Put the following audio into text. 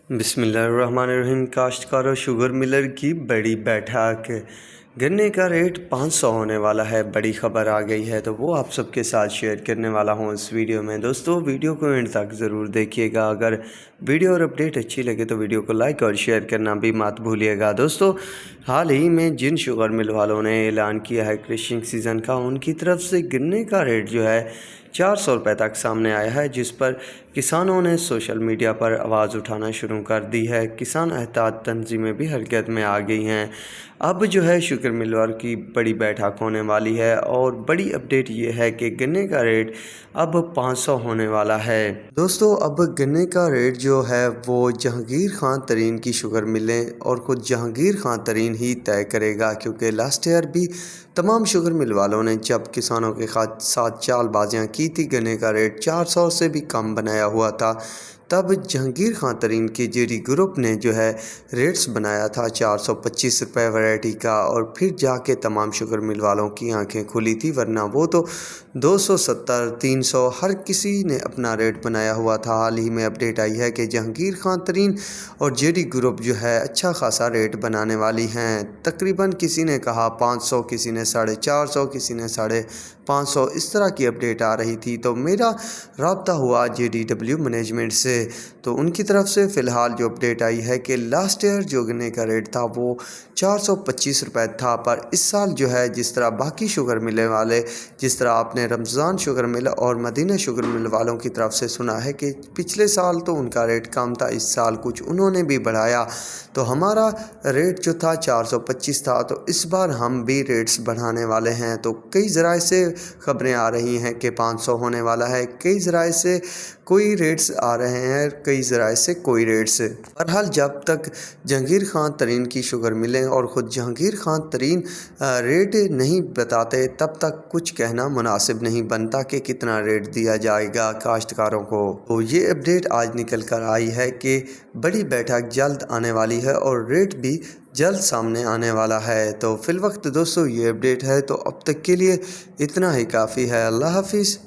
بسم اللہ الرحمن الرحیم۔ کاشتکاروں شوگر ملر کی بڑی بیٹھک، گنے کا ریٹ 500 ہونے والا ہے۔ بڑی خبر آ گئی ہے تو وہ آپ سب کے ساتھ شیئر کرنے والا ہوں اس ویڈیو میں۔ دوستو ویڈیو کو اینڈ تک ضرور دیکھیے گا۔ اگر ویڈیو اور اپڈیٹ اچھی لگے تو ویڈیو کو لائک اور شیئر کرنا بھی مت بھولیے گا۔ دوستو حال ہی میں جن شوگر مل والوں نے اعلان کیا ہے کرشنگ سیزن کا، ان کی طرف سے گنے کا ریٹ جو ہے 400 روپے تک سامنے آیا ہے، جس پر کسانوں نے سوشل میڈیا پر آواز اٹھانا شروع کر دی ہے۔ کسان اتحاد تنظیمیں بھی حرکت میں آ گئی ہیں۔ اب جو ہے شوگر ملر کی بڑی بیٹھک ہونے والی ہے اور بڑی اپڈیٹ یہ ہے کہ گنے کا ریٹ اب 500 ہونے والا ہے۔ دوستو اب گنے کا ریٹ جو ہے وہ جہانگیر خان ترین کی شوگر ملیں اور خود جہانگیر خان ترین ہی طے کرے گا، کیونکہ لاسٹ ایئر بھی تمام شوگر مل والوں نے جب کسانوں کے ساتھ چال بازیاں کی تھی، گنے کا ریٹ 400 سے بھی کم بنایا ہوا تھا، تب جہانگیر خان ترین کی جے ڈی گروپ نے جو ہے ریٹس بنایا تھا 425 روپے ویرائٹی کا، اور پھر جا کے تمام شوگر مل والوں کی آنکھیں کھلی تھی، ورنہ وہ تو 270 300 ہر کسی نے اپنا ریٹ بنایا ہوا تھا۔ حال ہی میں اپڈیٹ آئی ہے کہ جہانگیر خان ترین اور جے ڈی گروپ جو ہے اچھا خاصا ریٹ بنانے والی ہیں۔ تقریباً کسی نے کہا 500، کسی نے 450، کسی نے 550، اس طرح کی اپڈیٹ آ رہی تھی۔ تو میرا رابطہ ہوا جے ڈی ڈبلیو مینجمنٹ سے، تو ان کی طرف سے فی الحال جو اپڈیٹ آئی ہے کہ لاسٹ ایئر جو گنے کا ریٹ تھا وہ 425 روپے تھا، پر اس سال جو ہے جس طرح باقی شوگر ملے والے، جس طرح آپ نے رمضان شوگر مل اور مدینہ شوگر مل والوں کی طرف سے سنا ہے کہ پچھلے سال تو ان کا ریٹ کم تھا، اس سال کچھ انہوں نے بھی بڑھایا، تو ہمارا ریٹ جو تھا 425 تھا، تو اس بار ہم بھی ریٹس بڑھانے والے ہیں۔ تو کئی ذرائع سے خبریں آ رہی ہیں کہ 500 ہونے والا ہے، کئی ذرائع سے کوئی ریٹس آ رہے ہیں، کئی ذرائع سے کوئی ریٹس۔ بہرحال جب تک جہانگیر خان ترین کی شوگر ملیں اور خود جہانگیر خان ترین ریٹ نہیں بتاتے، تب تک کچھ کہنا مناسب نہیں بنتا کہ کتنا ریٹ دیا جائے گا کاشتکاروں کو۔ تو یہ اپڈیٹ آج نکل کر آئی ہے کہ بڑی بیٹھک جلد آنے والی ہے اور ریٹ بھی جلد سامنے آنے والا ہے۔ تو فی الوقت دوستو یہ اپڈیٹ ہے، تو اب تک کے لیے اتنا ہی کافی ہے۔ اللہ حافظ۔